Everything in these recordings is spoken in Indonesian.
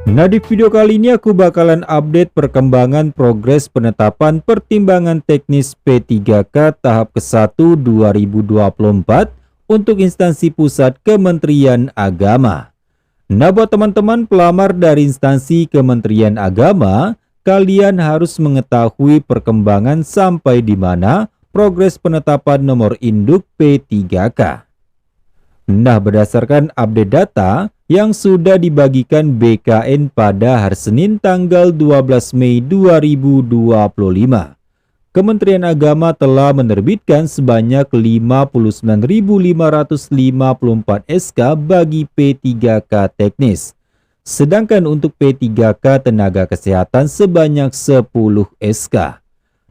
Nah, di video kali ini aku bakalan update perkembangan progres penetapan pertimbangan teknis P3K tahap ke-1 2024 untuk instansi pusat Kementerian Agama. Nah, buat teman-teman pelamar dari instansi Kementerian Agama, kalian harus mengetahui perkembangan sampai di mana progres penetapan nomor induk P3K. Nah, berdasarkan update data yang sudah dibagikan BKN pada hari Senin tanggal 12 Mei 2025, Kementerian Agama telah menerbitkan sebanyak 59.554 SK bagi P3K teknis. Sedangkan untuk P3K tenaga kesehatan sebanyak 10 SK.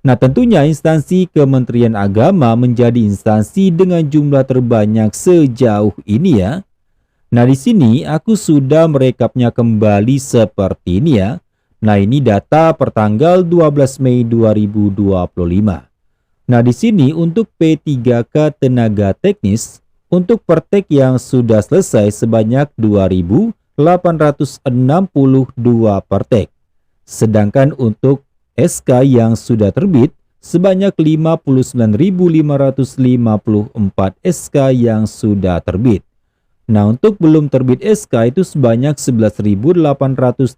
Nah, tentunya instansi Kementerian Agama menjadi instansi dengan jumlah terbanyak sejauh ini ya. Nah, di sini aku sudah merekapnya kembali seperti ini ya. Nah, ini data pertanggal 12 Mei 2025. Nah, di sini untuk P3K tenaga teknis, untuk pertek yang sudah selesai sebanyak 2.862 pertek. Sedangkan untuk SK yang sudah terbit sebanyak 59.554 SK yang sudah terbit. Nah, untuk belum terbit SK itu sebanyak 11.831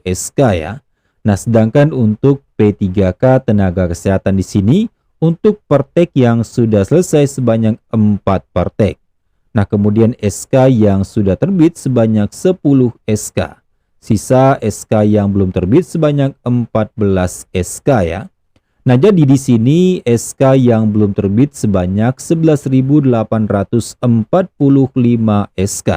SK ya. Nah, sedangkan untuk P3K tenaga kesehatan di sini untuk pertek yang sudah selesai sebanyak 4 pertek. Nah, kemudian SK yang sudah terbit sebanyak 10 SK. Sisa SK yang belum terbit sebanyak 14 SK ya. Nah, jadi di sini SK yang belum terbit sebanyak 11.845 SK.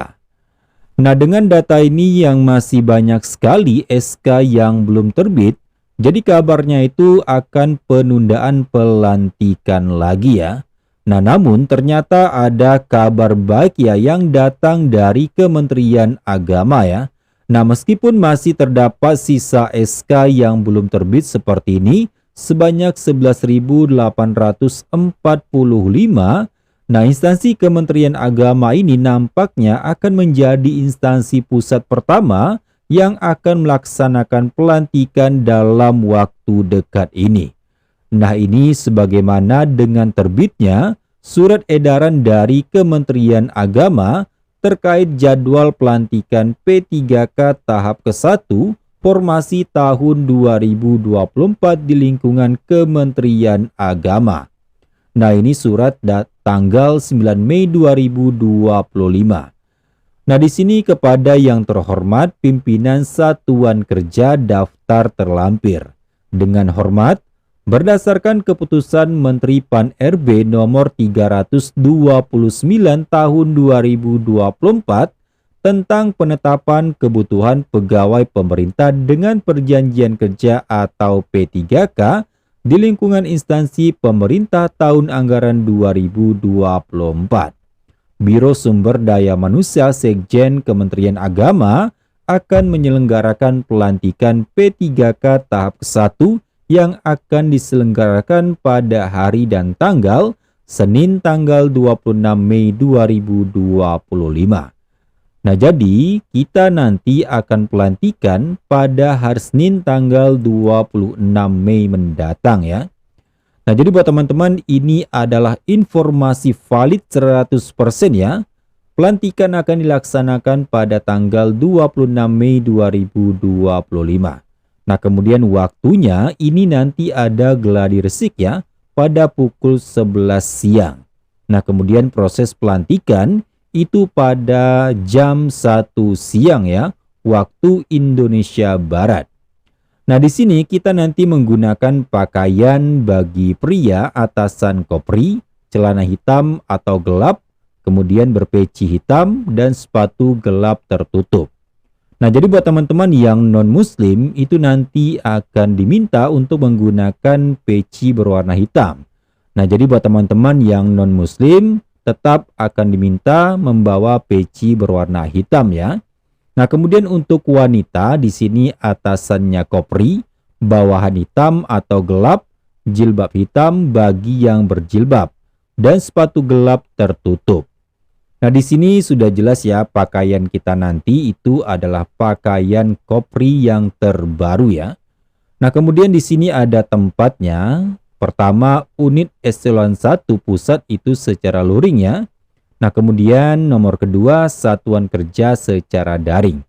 Nah, dengan data ini yang masih banyak sekali SK yang belum terbit, jadi kabarnya itu akan penundaan pelantikan lagi ya. Nah, namun ternyata ada kabar baik ya yang datang dari Kementerian Agama ya. Nah, meskipun masih terdapat sisa SK yang belum terbit seperti ini, sebanyak 11.845, nah instansi Kementerian Agama ini nampaknya akan menjadi instansi pusat pertama yang akan melaksanakan pelantikan dalam waktu dekat ini. Nah, ini sebagaimana dengan terbitnya surat edaran dari Kementerian Agama terkait jadwal pelantikan P3K tahap ke-1 formasi tahun 2024 di lingkungan Kementerian Agama. Nah, ini surat tanggal 9 Mei 2025. Nah, di sini kepada yang terhormat pimpinan Satuan Kerja Daftar Terlampir. Dengan hormat, berdasarkan keputusan Menteri Pan-RB nomor 329 tahun 2024 tentang penetapan kebutuhan pegawai pemerintah dengan perjanjian kerja atau P3K di lingkungan instansi pemerintah tahun anggaran 2024. Biro Sumber Daya Manusia Sekjen Kementerian Agama akan menyelenggarakan pelantikan P3K tahap ke-1 yang akan diselenggarakan pada hari dan tanggal Senin tanggal 26 Mei 2025. Nah, jadi kita nanti akan pelantikan pada hari Senin tanggal 26 Mei mendatang ya. Nah, jadi buat teman-teman ini adalah informasi valid 100% ya. Pelantikan akan dilaksanakan pada tanggal 26 Mei 2025. Nah, kemudian waktunya ini nanti ada gladi resik ya pada pukul 11 siang. Nah, kemudian proses pelantikan itu pada jam 1 siang ya, waktu Indonesia Barat. Nah, di sini kita nanti menggunakan pakaian bagi pria atasan kopri, celana hitam atau gelap, kemudian berpeci hitam dan sepatu gelap tertutup. Nah, jadi buat teman-teman yang non-muslim itu nanti akan diminta untuk menggunakan peci berwarna hitam. Nah, jadi buat teman-teman yang non-muslim tetap akan diminta membawa peci berwarna hitam ya. Nah, kemudian untuk wanita di sini atasannya kopri, bawahan hitam atau gelap, jilbab hitam bagi yang berjilbab, dan sepatu gelap tertutup. Nah, di sini sudah jelas ya, pakaian kita nanti itu adalah pakaian Kopri yang terbaru ya. Nah, kemudian di sini ada tempatnya. Pertama, unit eselon 1 pusat itu secara luring ya. Nah, kemudian nomor kedua, satuan kerja secara daring.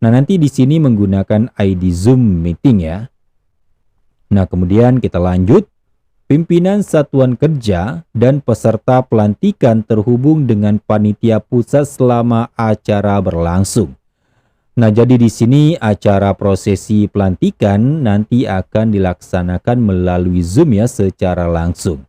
Nah, nanti di sini menggunakan ID Zoom meeting ya. Nah, kemudian kita lanjut. Pimpinan satuan kerja dan peserta pelantikan terhubung dengan panitia pusat selama acara berlangsung. Nah, jadi di sini acara prosesi pelantikan nanti akan dilaksanakan melalui Zoom ya, secara langsung.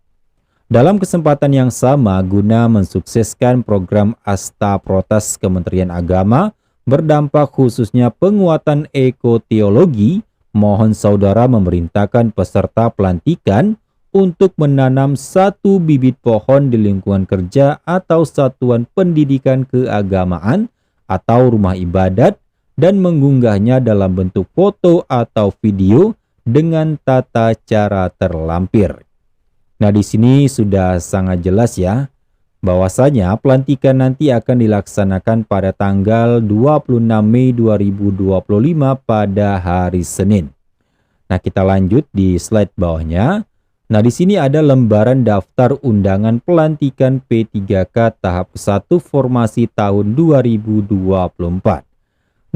Dalam kesempatan yang sama, guna mensukseskan program Asta Protas Kementerian Agama berdampak khususnya penguatan ekoteologi, mohon saudara memerintahkan peserta pelantikan untuk menanam 1 bibit pohon di lingkungan kerja atau satuan pendidikan keagamaan atau rumah ibadat dan mengunggahnya dalam bentuk foto atau video dengan tata cara terlampir. Nah, di sini sudah sangat jelas ya, bahwasanya pelantikan nanti akan dilaksanakan pada tanggal 26 Mei 2025 pada hari Senin. Nah, kita lanjut di slide bawahnya. Nah, di sini ada lembaran daftar undangan pelantikan P3K tahap 1 formasi tahun 2024.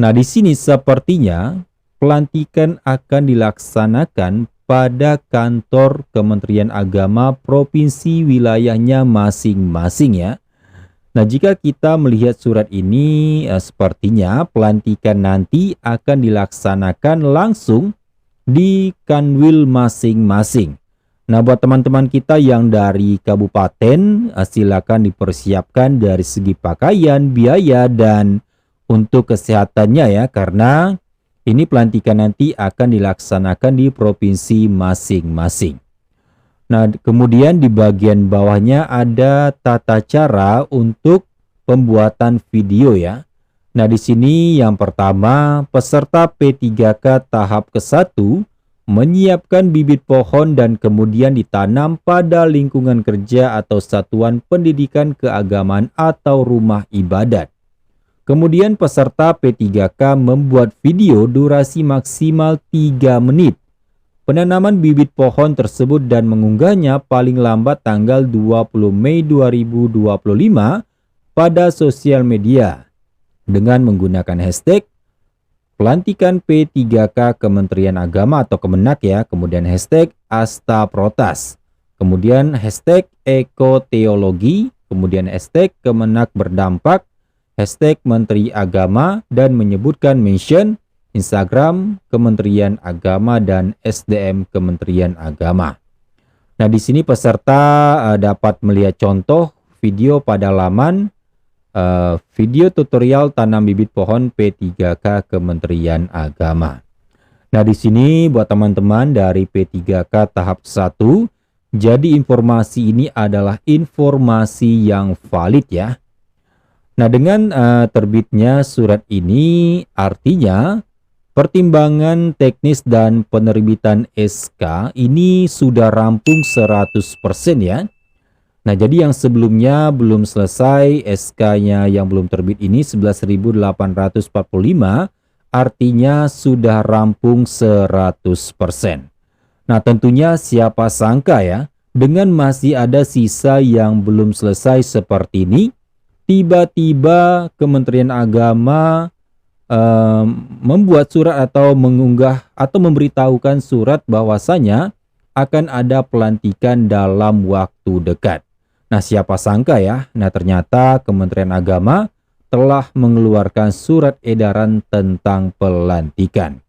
Nah, di sini sepertinya pelantikan akan dilaksanakan pada kantor Kementerian Agama provinsi wilayahnya masing-masing ya. Nah, jika kita melihat surat ini, sepertinya pelantikan nanti akan dilaksanakan langsung di kanwil masing-masing. Nah, buat teman-teman kita yang dari kabupaten, silakan dipersiapkan dari segi pakaian, biaya, dan untuk kesehatannya ya, karena ini pelantikan nanti akan dilaksanakan di provinsi masing-masing. Nah, kemudian di bagian bawahnya ada tata cara untuk pembuatan video ya. Nah, di sini yang pertama, peserta P3K tahap ke-1 menyiapkan bibit pohon dan kemudian ditanam pada lingkungan kerja atau satuan pendidikan keagamaan atau rumah ibadat. Kemudian peserta P3K membuat video durasi maksimal 3 menit. Penanaman bibit pohon tersebut dan mengunggahnya paling lambat tanggal 20 Mei 2025 pada sosial media dengan menggunakan hashtag pelantikan P3K Kementerian Agama atau Kemenak ya, kemudian hashtag Asta Protas, kemudian hashtag ekoteologi, kemudian hashtag Kemenak berdampak, hashtag Menteri Agama, dan menyebutkan mention Instagram Kementerian Agama dan SDM Kementerian Agama. Nah, di sini peserta dapat melihat contoh video pada laman video tutorial tanam bibit pohon P3K Kementerian Agama. Nah, di sini buat teman-teman dari P3K tahap 1, jadi informasi ini adalah informasi yang valid ya. Nah, dengan terbitnya surat ini artinya pertimbangan teknis dan penerbitan SK ini sudah rampung 100% ya. Nah, jadi yang sebelumnya belum selesai, SK-nya yang belum terbit ini 11.845, artinya sudah rampung 100%. Nah, tentunya siapa sangka ya, dengan masih ada sisa yang belum selesai seperti ini, tiba-tiba Kementerian Agama membuat surat atau mengunggah atau memberitahukan surat bahwasanya akan ada pelantikan dalam waktu dekat. Nah, siapa sangka ya, nah ternyata Kementerian Agama telah mengeluarkan surat edaran tentang pelantikan.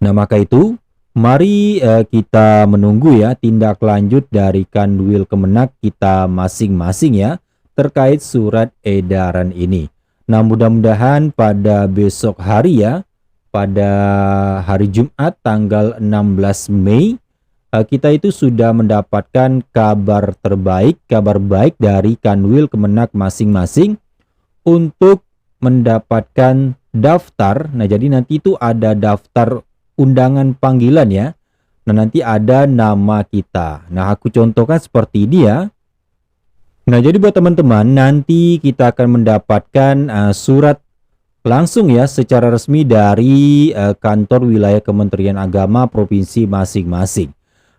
Nah, maka itu mari kita menunggu ya tindak lanjut dari Kanwil Kemenak kita masing-masing ya terkait surat edaran ini. Nah, mudah-mudahan pada besok hari ya, pada hari Jumat tanggal 16 Mei, kita itu sudah mendapatkan kabar terbaik, kabar baik dari Kanwil Kemenak masing-masing untuk mendapatkan daftar. Nah, jadi nanti itu ada daftar undangan panggilan ya. Nah, nanti ada nama kita. Nah, aku contohkan seperti ini ya. Nah, jadi buat teman-teman, nanti kita akan mendapatkan surat langsung ya secara resmi dari kantor wilayah Kementerian Agama provinsi masing-masing.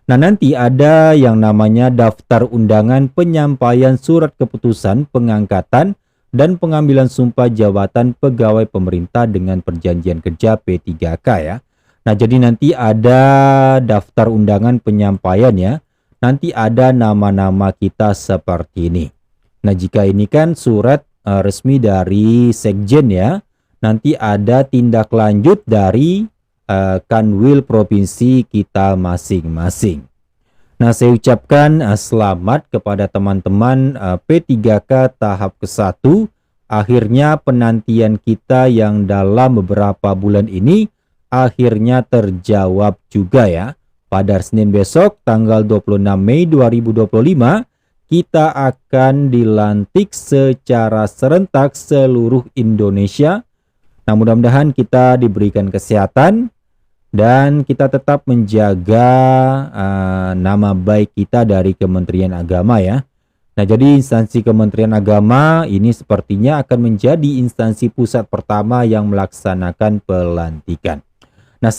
Nah, nanti ada yang namanya daftar undangan penyampaian surat keputusan pengangkatan dan pengambilan sumpah jabatan pegawai pemerintah dengan perjanjian kerja P3K ya. Nah, jadi nanti ada daftar undangan penyampaian ya. Nanti ada nama-nama kita seperti ini. Nah, jika ini kan surat resmi dari Sekjen ya, nanti ada tindak lanjut dari Kanwil provinsi kita masing-masing. Nah, saya ucapkan selamat kepada teman-teman P3K tahap ke-1. Akhirnya penantian kita yang dalam beberapa bulan ini akhirnya terjawab juga ya. Pada Senin besok tanggal 26 Mei 2025 kita akan dilantik secara serentak seluruh Indonesia. Nah, mudah-mudahan kita diberikan kesehatan dan kita tetap menjaga nama baik kita dari Kementerian Agama ya. Nah, jadi instansi Kementerian Agama ini sepertinya akan menjadi instansi pusat pertama yang melaksanakan pelantikan. Nah,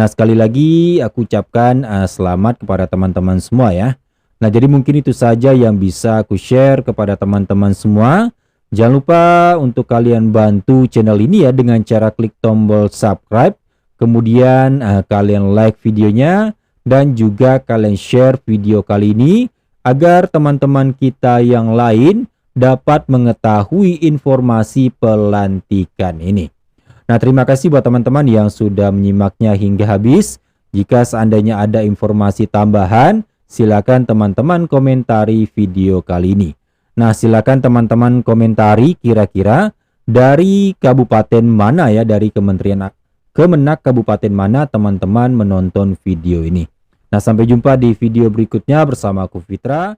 sekali lagi aku ucapkan selamat kepada teman-teman semua ya. Nah, jadi mungkin itu saja yang bisa aku share kepada teman-teman semua. Jangan lupa untuk kalian bantu channel ini ya dengan cara klik tombol subscribe. Kemudian kalian like videonya dan juga kalian share video kali ini agar teman-teman kita yang lain dapat mengetahui informasi pelantikan ini. Nah, terima kasih buat teman-teman yang sudah menyimaknya hingga habis. Jika seandainya ada informasi tambahan, silakan teman-teman komentari video kali ini. Nah, silakan teman-teman komentari kira-kira dari kabupaten mana ya, dari Kemenak kabupaten mana teman-teman menonton video ini. Nah, sampai jumpa di video berikutnya bersama aku Fitra.